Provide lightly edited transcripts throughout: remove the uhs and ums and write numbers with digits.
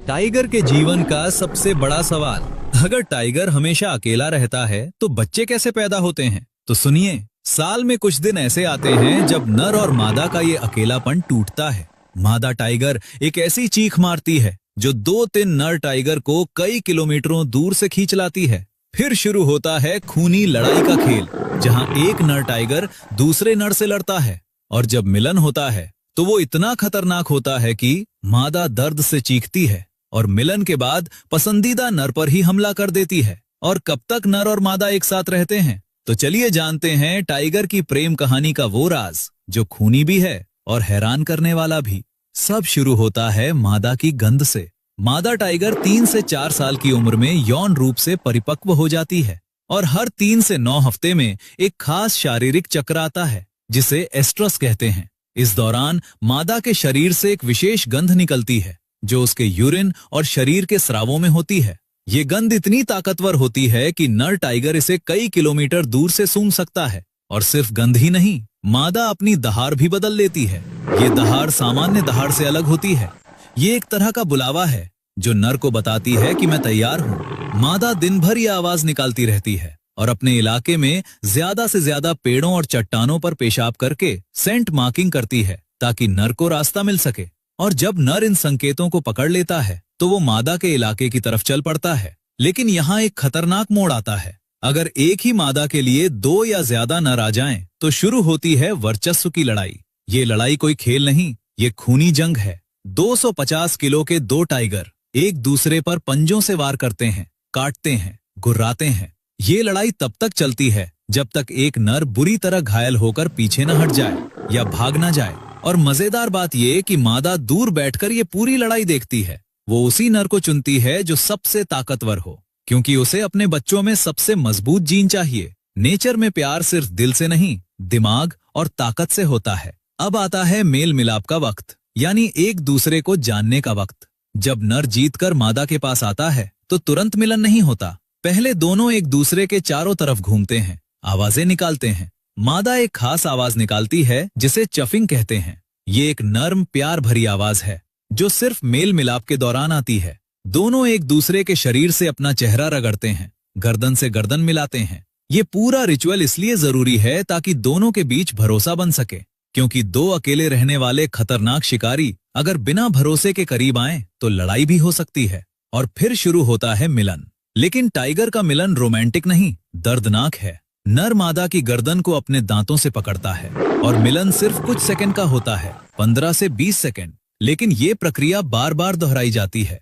Tiger के जीवन का सबसे बड़ा सवाल, अगर टाइगर हमेशा अकेला रहता है तो बच्चे कैसे पैदा होते हैं? तो सुनिए, साल में कुछ दिन ऐसे आते हैं जब नर और मादा का ये अकेलापन टूटता है। मादा टाइगर एक ऐसी चीख मारती है जो 2-3 नर टाइगर को कई किलोमीटरों दूर से खींच लाती है। फिर शुरू होता है खूनी लड़ाई का खेल, जहां एक नर टाइगर दूसरे नर से लड़ता है, और जब मिलन होता है तो वो इतना खतरनाक होता है कि मादा दर्द से चीखती है और मिलन के बाद पसंदीदा नर पर ही हमला कर देती है। और कब तक नर और मादा एक साथ रहते हैं? तो चलिए जानते हैं टाइगर की प्रेम कहानी का वो राज जो खूनी भी है और हैरान करने वाला भी। सब शुरू होता है मादा की गंध से। मादा टाइगर 3 से 4 साल की उम्र में यौन रूप से परिपक्व हो जाती है और हर 3 से 9 हफ्ते में एक खास शारीरिक चक्र आता है जिसे एस्ट्रस कहते हैं। इस दौरान मादा के शरीर से एक विशेष गंध निकलती है जो उसके यूरिन और शरीर के स्रावों में होती है। ये गंध इतनी ताकतवर होती है कि नर टाइगर इसे कई किलोमीटर दूर से सूंघ सकता है। और सिर्फ गंध ही नहीं, मादा अपनी दहाड़ भी बदल लेती है। ये दहाड़ सामान्य दहाड़ से अलग होती है। ये एक तरह का बुलावा है जो नर को बताती है कि मैं तैयार हूँ। मादा दिन भर ये आवाज निकालती रहती है और अपने इलाके में ज्यादा से ज्यादा पेड़ों और चट्टानों पर पेशाब करके सेंट मार्किंग करती है ताकि नर को रास्ता मिल सके। और जब नर इन संकेतों को पकड़ लेता है तो वो मादा के इलाके की तरफ चल पड़ता है। लेकिन यहाँ एक खतरनाक मोड़ आता है। अगर एक ही मादा के लिए 2 या ज्यादा नर आ जाएं, तो शुरू होती है वर्चस्व की लड़ाई। ये लड़ाई कोई खेल नहीं, ये खूनी जंग है। 250 किलो के 2 टाइगर एक दूसरे पर पंजों से वार करते हैं, काटते हैं, गुर्राते हैं। ये लड़ाई तब तक चलती है जब तक एक नर बुरी तरह घायल होकर पीछे न हट जाए या भाग न जाए। और मजेदार बात ये कि मादा दूर बैठकर ये पूरी लड़ाई देखती है। वो उसी नर को चुनती है जो सबसे ताकतवर हो, क्योंकि उसे अपने बच्चों में सबसे मजबूत जीन चाहिए। नेचर में प्यार सिर्फ दिल से नहीं, दिमाग और ताकत से होता है। अब आता है मेल मिलाप का वक्त, यानी एक दूसरे को जानने का वक्त। जब नर जीतकर मादा के पास आता है तो तुरंत मिलन नहीं होता। पहले दोनों एक दूसरे के चारों तरफ घूमते हैं, आवाजें निकालते हैं। मादा एक खास आवाज निकालती है जिसे चफिंग कहते हैं। ये एक नर्म प्यार भरी आवाज है जो सिर्फ मेल मिलाप के दौरान आती है। दोनों एक दूसरे के शरीर से अपना चेहरा रगड़ते हैं, गर्दन से गर्दन मिलाते हैं। ये पूरा रिचुअल इसलिए जरूरी है ताकि दोनों के बीच भरोसा बन सके, क्योंकि 2 अकेले रहने वाले खतरनाक शिकारी अगर बिना भरोसे के करीब आए तो लड़ाई भी हो सकती है। और फिर शुरू होता है मिलन। लेकिन टाइगर का मिलन रोमांटिक नहीं, दर्दनाक है। नर मादा की गर्दन को अपने दांतों से पकड़ता है और मिलन सिर्फ कुछ सेकंड का होता है, 15 से 20 सेकंड। लेकिन ये प्रक्रिया बार बार दोहराई जाती है।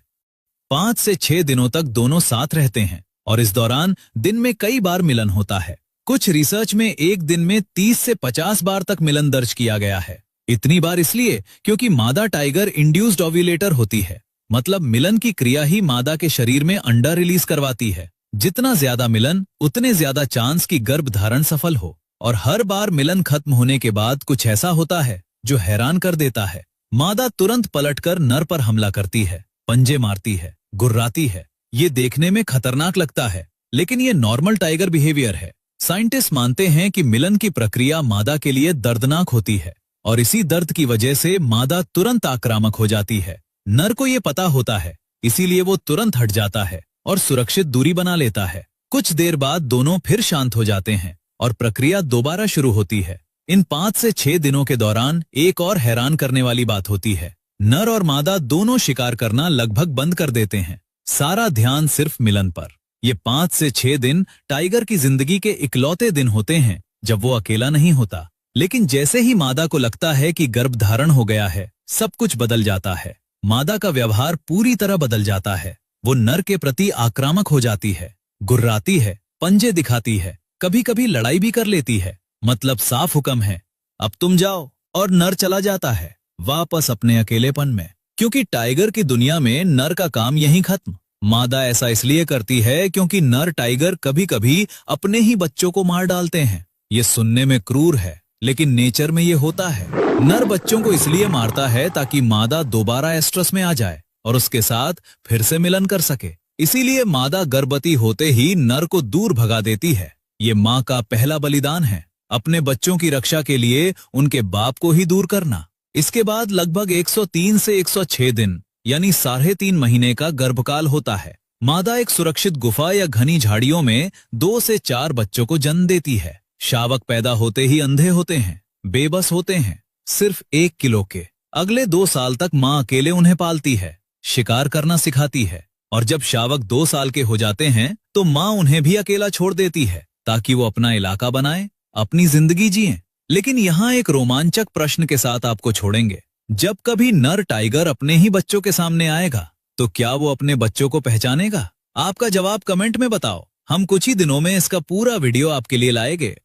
5 से 6 दिनों तक दोनों साथ रहते हैं और इस दौरान दिन में कई बार मिलन होता है। कुछ रिसर्च में एक दिन में 30 से 50 बार तक मिलन दर्ज किया गया है। इतनी बार इसलिए क्योंकि मादा टाइगर इंड्यूस्ड ओव्यूलेटर होती है, मतलब मिलन की क्रिया ही मादा के शरीर में अंडा रिलीज करवाती है। जितना ज्यादा मिलन उतने ज्यादा चांस की गर्भ धारण सफल हो। और हर बार मिलन खत्म होने के बाद कुछ ऐसा होता है जो हैरान कर देता है। मादा तुरंत पलटकर नर पर हमला करती है, पंजे मारती है, गुर्राती है। ये देखने में खतरनाक लगता है, लेकिन ये नॉर्मल टाइगर बिहेवियर है। साइंटिस्ट मानते हैं कि मिलन की प्रक्रिया मादा के लिए दर्दनाक होती है और इसी दर्द की वजह से मादा तुरंत आक्रामक हो जाती है। नर को ये पता होता है, इसीलिए वो तुरंत हट जाता है और सुरक्षित दूरी बना लेता है। कुछ देर बाद दोनों फिर शांत हो जाते हैं और प्रक्रिया दोबारा शुरू होती है। इन 5 से 6 दिनों के दौरान एक और हैरान करने वाली बात होती है। नर और मादा दोनों शिकार करना लगभग बंद कर देते हैं, सारा ध्यान सिर्फ मिलन पर। ये 5 से 6 दिन टाइगर की जिंदगी के इकलौते दिन होते हैं जब वो अकेला नहीं होता। लेकिन जैसे ही मादा को लगता है कि गर्भधारण हो गया है, सब कुछ बदल जाता है। मादा का व्यवहार पूरी तरह बदल जाता है। वो नर के प्रति आक्रामक हो जाती है, गुर्राती है, पंजे दिखाती है, कभी कभी लड़ाई भी कर लेती है। मतलब साफ हुक्म है, अब तुम जाओ। और नर चला जाता है वापस अपने अकेलेपन में, क्योंकि टाइगर की दुनिया में नर का काम यहीं खत्म। मादा ऐसा इसलिए करती है क्योंकि नर टाइगर कभी कभी अपने ही बच्चों को मार डालते हैं। ये सुनने में क्रूर है, लेकिन नेचर में ये होता है। नर बच्चों को इसलिए मारता है ताकि मादा दोबारा एस्ट्रस में आ जाए और उसके साथ फिर से मिलन कर सके। इसीलिए मादा गर्भवती होते ही नर को दूर भगा देती है। ये माँ का पहला बलिदान है, अपने बच्चों की रक्षा के लिए उनके बाप को ही दूर करना। इसके बाद लगभग 103 से 106 दिन यानी 3.5 महीने का गर्भकाल होता है। मादा एक सुरक्षित गुफा या घनी झाड़ियों में 2 से 4 बच्चों को जन्म देती है। शावक पैदा होते ही अंधे होते हैं, बेबस होते हैं, सिर्फ 1 किलो के। अगले 2 साल तक माँ अकेले उन्हें पालती है, शिकार करना सिखाती है, और जब शावक 2 साल के हो जाते हैं तो माँ उन्हें भी अकेला छोड़ देती है ताकि वो अपना इलाका बनाए, अपनी जिंदगी जिए। लेकिन यहाँ एक रोमांचक प्रश्न के साथ आपको छोड़ेंगे। जब कभी नर टाइगर अपने ही बच्चों के सामने आएगा तो क्या वो अपने बच्चों को पहचानेगा? आपका जवाब कमेंट में बताओ। हम कुछ ही दिनों में इसका पूरा वीडियो आपके लिए लाएंगे।